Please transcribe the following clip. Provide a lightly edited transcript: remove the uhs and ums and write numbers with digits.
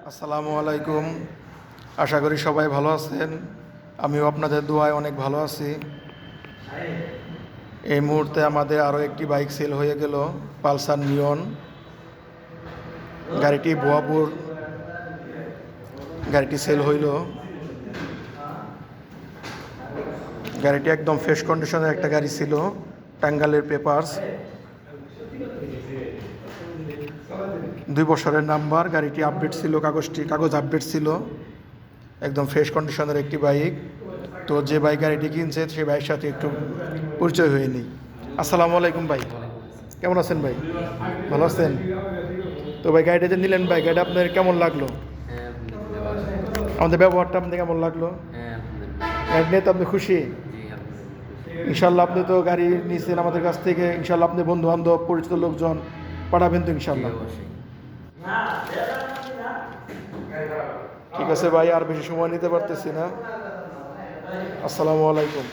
আসসালামু আলাইকুম। আশা করি সবাই ভালো আছেন। আমিও আপনাদের দোয়ায় অনেক ভালো আছি। এই মুহূর্তে আমাদের আরও একটি বাইক সেল হয়ে গেল, পালসার নিয়ন। গাড়িটি বোয়াপুর গাড়িটি সেল হইল। গাড়িটি একদম ফ্রেশ কন্ডিশনের একটা গাড়ি ছিল, টাঙ্গাইলের পেপারস, 2 বছরের নাম্বার। গাড়িটি আপডেট ছিল, কাগজ আপডেট ছিল, একদম ফ্রেশ কন্ডিশনের একটি বাইক। তো যে বাইক গাড়িটি কিনছে সেই ভাইয়ের সাথে একটু পরিচয় হয়ে নিই। আসসালামু আলাইকুম ভাই, কেমন আছেন ভাই? ভালো আছেন? তো ভাই গাড়িটা যে নিলেন ভাই, গাড়িটা আপনার কেমন লাগলো? হ্যাঁ, আলহামদুলিল্লাহ ভালো। আমাদের ব্যবহারটা আপনার কেমন লাগলো? হ্যাঁ, আলহামদুলিল্লাহ। গাড়ি নিয়ে তো আপনি খুশি? জি, আলহামদুলিল্লাহ। ইনশাল্লাহ আপনি তো গাড়ি নিয়েছেন আমাদের কাছ থেকে, ইনশাল্লাহ আপনি বন্ধু বান্ধব পরিচিত লোকজন পাঠাবেন তো জি, ইনশাল্লাহ? অবশ্যই। ঠিক আছে ভাই, আর বেশি সময় নিতে পারতেছি না। আসসালামু আলাইকুম।